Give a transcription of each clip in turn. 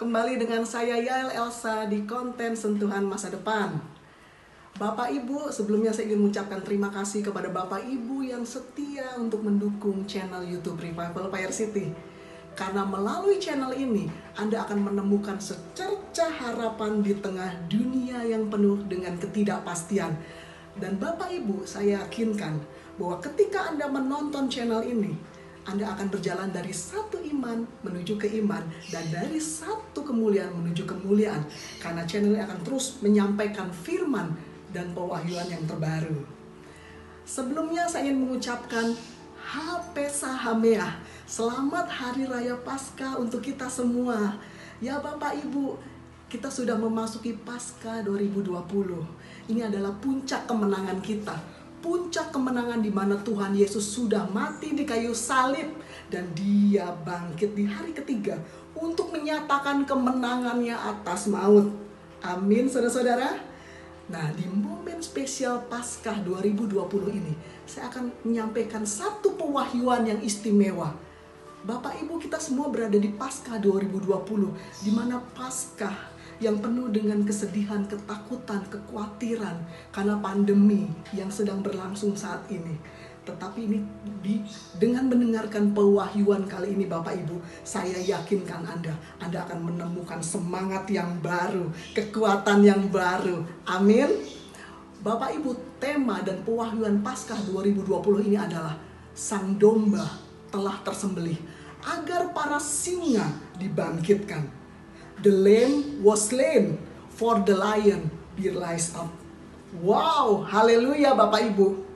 Kembali dengan saya Yael Elsa di konten Sentuhan Masa Depan. Bapak Ibu, sebelumnya saya ingin mengucapkan terima kasih kepada Bapak Ibu yang setia untuk mendukung channel YouTube Revival Fire City. Karena melalui channel ini, Anda akan menemukan secercah harapan di tengah dunia yang penuh dengan ketidakpastian. Dan Bapak Ibu, saya yakinkan bahwa ketika Anda menonton channel ini, Anda akan berjalan dari satu iman menuju ke iman dan dari satu kemuliaan menuju kemuliaan. Karena channel ini akan terus menyampaikan firman dan pewahyuan yang terbaru. Sebelumnya saya ingin mengucapkan HPSAHAMEA. Selamat Hari Raya Paskah untuk kita semua. Ya Bapak Ibu, kita sudah memasuki Paskah 2020. Ini adalah puncak kemenangan kita. Puncak kemenangan di mana Tuhan Yesus sudah mati di kayu salib dan Dia bangkit di hari ketiga untuk menyatakan kemenangannya atas maut. Amin, saudara-saudara. Nah, di momen spesial Paskah 2020 ini, saya akan menyampaikan satu pewahyuan yang istimewa. Bapak Ibu, kita semua berada di Paskah 2020, di mana Paskah yang penuh dengan kesedihan, ketakutan, kekhawatiran karena pandemi yang sedang berlangsung saat ini. Tetapi ini dengan mendengarkan pewahyuan kali ini Bapak Ibu, saya yakinkan Anda akan menemukan semangat yang baru, kekuatan yang baru. Amin. Bapak Ibu, tema dan pewahyuan Paskah 2020 ini adalah Sang Domba telah tersembelih agar para singa dibangkitkan. The lamb was slain for the lion be raised up. Wow, haleluya Bapak Ibu.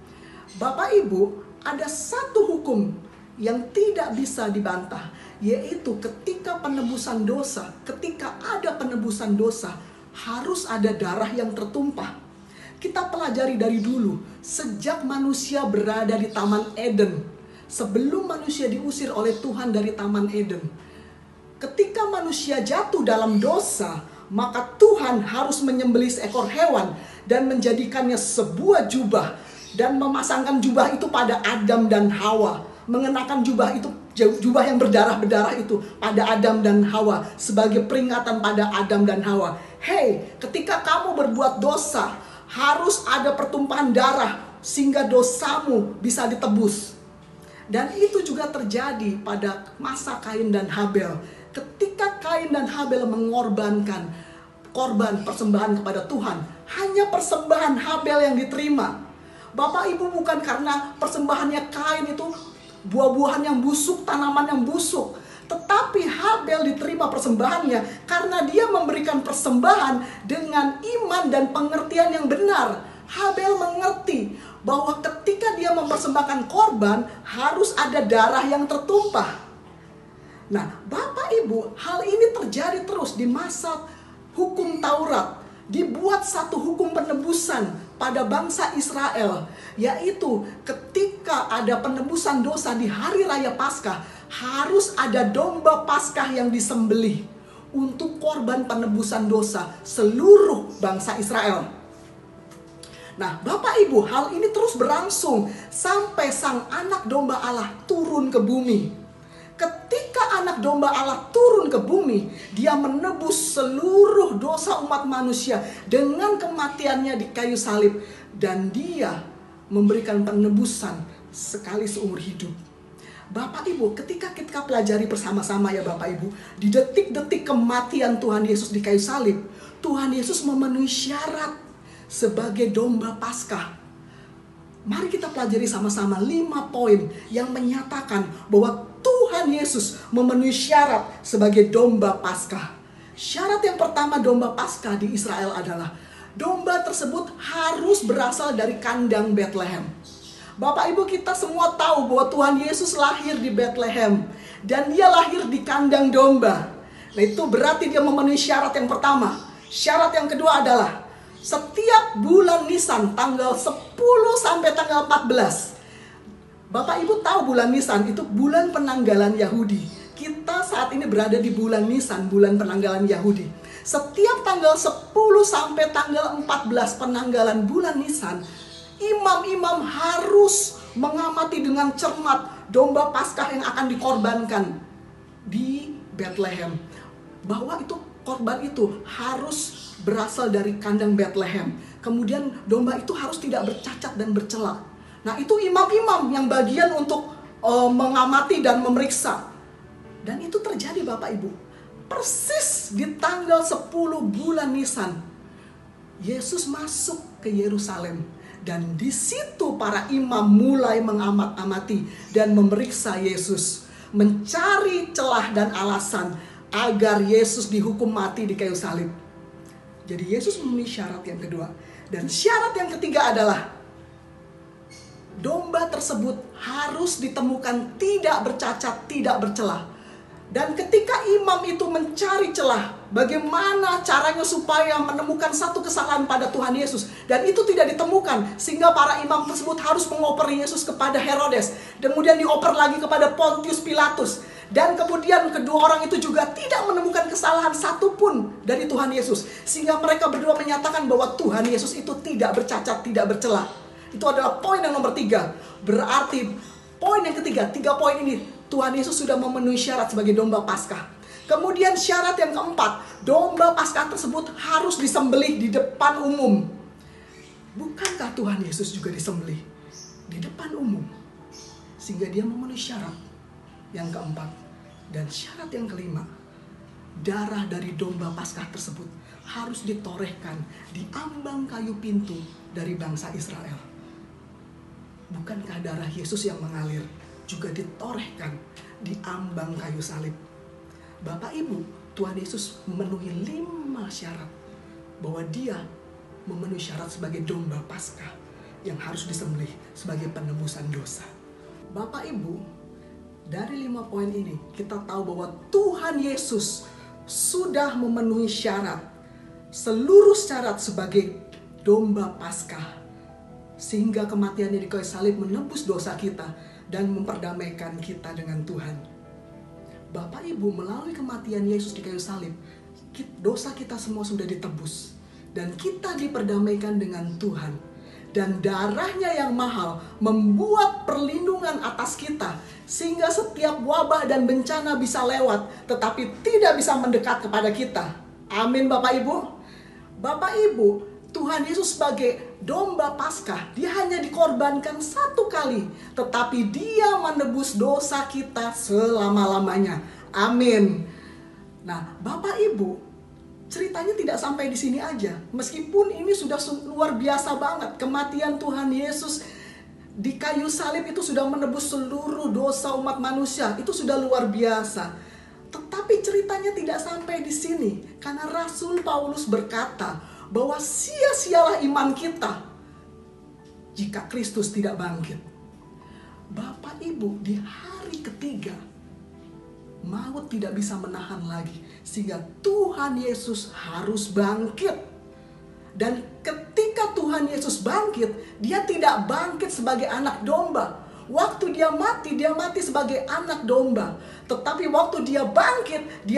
Bapak Ibu, ada satu hukum yang tidak bisa dibantah, yaitu ketika penebusan dosa, ketika ada penebusan dosa, harus ada darah yang tertumpah. Kita pelajari dari dulu, sejak manusia berada di Taman Eden, sebelum manusia diusir oleh Tuhan dari Taman Eden. Ketika manusia jatuh dalam dosa, maka Tuhan harus menyembelih seekor hewan dan menjadikannya sebuah jubah dan memasangkan jubah itu pada Adam dan Hawa. Mengenakan jubah itu, jubah yang berdarah-berdarah itu pada Adam dan Hawa sebagai peringatan pada Adam dan Hawa. Hei, ketika kamu berbuat dosa, harus ada pertumpahan darah sehingga dosamu bisa ditebus. Dan itu juga terjadi pada masa Kain dan Habel. Ketika Kain dan Habel mengorbankan korban persembahan kepada Tuhan, hanya persembahan Habel yang diterima. Bapak Ibu, bukan karena persembahannya Kain itu buah-buahan yang busuk, tanaman yang busuk, tetapi Habel diterima persembahannya karena dia memberikan persembahan dengan iman dan pengertian yang benar. Habel mengerti bahwa ketika dia mempersembahkan korban, harus ada darah yang tertumpah. Nah, Bapak Ibu, hal ini terjadi terus di masa hukum Taurat. Dibuat satu hukum penebusan pada bangsa Israel, yaitu ketika ada penebusan dosa di hari raya Paskah, harus ada domba Paskah yang disembelih untuk korban penebusan dosa seluruh bangsa Israel. Nah, Bapak Ibu, hal ini terus berlangsung sampai Sang Anak Domba Allah turun ke bumi. Ketika Anak Domba Allah turun ke bumi, Dia menebus seluruh dosa umat manusia dengan kematiannya di kayu salib. Dan Dia memberikan penebusan sekali seumur hidup. Bapak Ibu, ketika kita pelajari bersama-sama ya Bapak Ibu, di detik-detik kematian Tuhan Yesus di kayu salib, Tuhan Yesus memenuhi syarat sebagai domba Paskah. Mari kita pelajari sama-sama 5 poin yang menyatakan bahwa Tuhan Yesus memenuhi syarat sebagai domba Paskah. Syarat yang pertama domba Paskah di Israel adalah domba tersebut harus berasal dari kandang Bethlehem. Bapak Ibu, kita semua tahu bahwa Tuhan Yesus lahir di Bethlehem dan Dia lahir di kandang domba. Nah, itu berarti Dia memenuhi syarat yang pertama. Syarat yang kedua adalah setiap bulan Nisan tanggal 10 sampai tanggal 14. Bapak Ibu tahu bulan Nisan itu bulan penanggalan Yahudi. Kita saat ini berada di bulan Nisan, bulan penanggalan Yahudi. Setiap tanggal 10 sampai tanggal 14 penanggalan bulan Nisan, imam-imam harus mengamati dengan cermat domba Paskah yang akan dikorbankan di Bethlehem. bahwa itu korban itu harus berasal dari kandang Bethlehem. Kemudian domba itu harus tidak bercacat dan bercela. Nah, itu imam-imam yang bagian untuk mengamati dan memeriksa. Dan itu terjadi Bapak Ibu. Persis di tanggal 10 bulan Nisan, Yesus masuk ke Yerusalem. Dan di situ para imam mulai mengamat-amati dan memeriksa Yesus, mencari celah dan alasan agar Yesus dihukum mati di kayu salib. Jadi Yesus memenuhi syarat yang kedua. Dan syarat yang ketiga adalah domba tersebut harus ditemukan tidak bercacat, tidak bercelah. Dan ketika imam itu mencari celah, bagaimana caranya supaya menemukan satu kesalahan pada Tuhan Yesus, dan itu tidak ditemukan, sehingga para imam tersebut harus mengoper Yesus kepada Herodes, kemudian dioper lagi kepada Pontius Pilatus, dan kemudian kedua orang itu juga tidak menemukan kesalahan satupun dari Tuhan Yesus, sehingga mereka berdua menyatakan bahwa Tuhan Yesus itu tidak bercacat, tidak bercelah. Itu adalah poin yang nomor 3. Berarti poin yang ketiga, 3 poin ini, Tuhan Yesus sudah memenuhi syarat sebagai domba Paskah. Kemudian syarat yang keempat, domba Paskah tersebut harus disembelih di depan umum. Bukankah Tuhan Yesus juga disembelih di depan umum? Sehingga dia memenuhi syarat yang keempat. Dan syarat yang kelima, darah dari domba Paskah tersebut harus ditorehkan di ambang kayu pintu dari bangsa Israel. Bukankah darah Yesus yang mengalir juga ditorehkan di ambang kayu salib? Bapak Ibu, Tuhan Yesus memenuhi 5 syarat bahwa dia memenuhi syarat sebagai domba Paskah yang harus disembelih sebagai penebusan dosa. Bapak Ibu, dari 5 poin ini kita tahu bahwa Tuhan Yesus sudah memenuhi syarat, seluruh syarat sebagai domba Paskah, sehingga kematiannya di kayu salib menebus dosa kita dan memperdamaikan kita dengan Tuhan. Bapak Ibu, melalui kematian Yesus di kayu salib, dosa kita semua sudah ditebus dan kita diperdamaikan dengan Tuhan. Dan darahnya yang mahal membuat perlindungan atas kita, sehingga setiap wabah dan bencana bisa lewat, tetapi tidak bisa mendekat kepada kita. Amin Bapak Ibu. Bapak Ibu, Tuhan Yesus sebagai domba Paskah, dia hanya dikorbankan 1 kali, tetapi dia menebus dosa kita selama-lamanya. Amin. Nah, Bapak Ibu, ceritanya tidak sampai di sini aja. Meskipun ini sudah luar biasa banget, kematian Tuhan Yesus di kayu salib itu sudah menebus seluruh dosa umat manusia, itu sudah luar biasa. Tetapi ceritanya tidak sampai di sini, karena Rasul Paulus berkata bahwa sia-sialah iman kita jika Kristus tidak bangkit. Bapak Ibu, di hari ketiga maut tidak bisa menahan lagi, sehingga Tuhan Yesus harus bangkit. Dan ketika Tuhan Yesus bangkit, dia tidak bangkit sebagai anak domba. Waktu dia mati sebagai anak domba. Tetapi waktu dia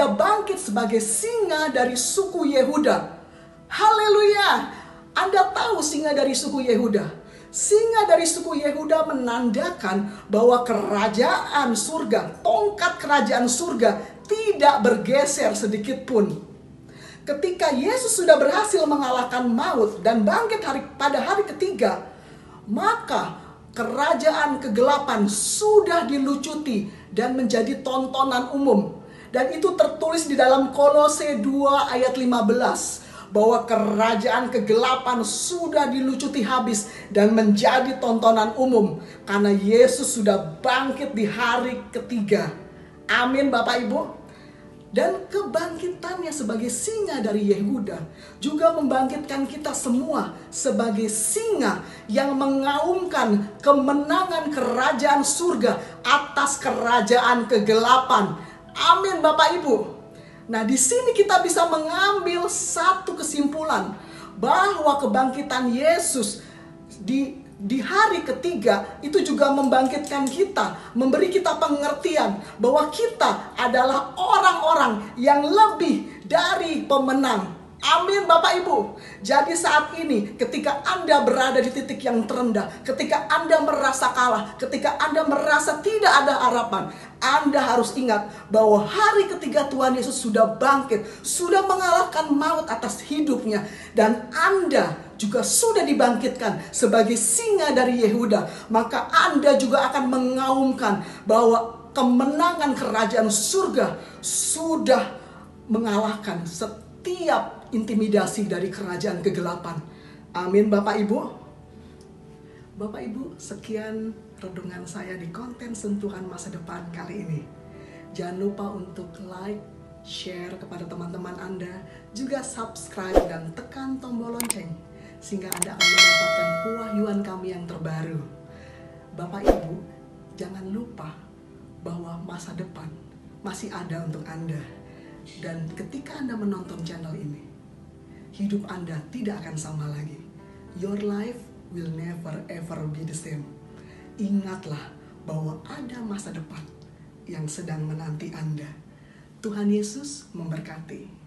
bangkit sebagai singa dari suku Yehuda. Haleluya! Anda tahu singa dari suku Yehuda? Singa dari suku Yehuda menandakan bahwa kerajaan surga, tongkat kerajaan surga tidak bergeser sedikit pun. Ketika Yesus sudah berhasil mengalahkan maut dan bangkit pada hari ketiga, maka kerajaan kegelapan sudah dilucuti dan menjadi tontonan umum. Dan itu tertulis di dalam Kolose 2 ayat 15. Bahwa kerajaan kegelapan sudah dilucuti habis dan menjadi tontonan umum, karena Yesus sudah bangkit di hari ketiga. Amin Bapak Ibu. Dan kebangkitannya sebagai singa dari Yehuda juga membangkitkan kita semua sebagai singa yang mengaumkan kemenangan kerajaan surga atas kerajaan kegelapan. Amin Bapak Ibu. Nah, di sini kita bisa mengambil satu kesimpulan bahwa kebangkitan Yesus di hari ketiga itu juga membangkitkan kita, memberi kita pengertian bahwa kita adalah orang-orang yang lebih dari pemenang. Amin Bapak Ibu. Jadi saat ini ketika Anda berada di titik yang terendah, ketika Anda merasa kalah, ketika Anda merasa tidak ada harapan, Anda harus ingat bahwa hari ketiga Tuhan Yesus sudah bangkit, sudah mengalahkan maut atas hidupnya. Dan Anda juga sudah dibangkitkan sebagai singa dari Yehuda. Maka Anda juga akan mengaumkan bahwa kemenangan kerajaan surga sudah mengalahkan setiap intimidasi dari kerajaan kegelapan. Amin Bapak Ibu. Bapak Ibu, sekian renungan saya di konten sentuhan masa depan kali ini. Jangan lupa untuk like, share kepada teman-teman Anda, juga subscribe dan tekan tombol lonceng sehingga Anda akan mendapatkan pewahyuan kami yang terbaru. Bapak Ibu, jangan lupa bahwa masa depan masih ada untuk Anda. Dan ketika Anda menonton channel ini, hidup Anda tidak akan sama lagi. Your life will never ever be the same. Ingatlah bahwa ada masa depan yang sedang menanti Anda. Tuhan Yesus memberkati.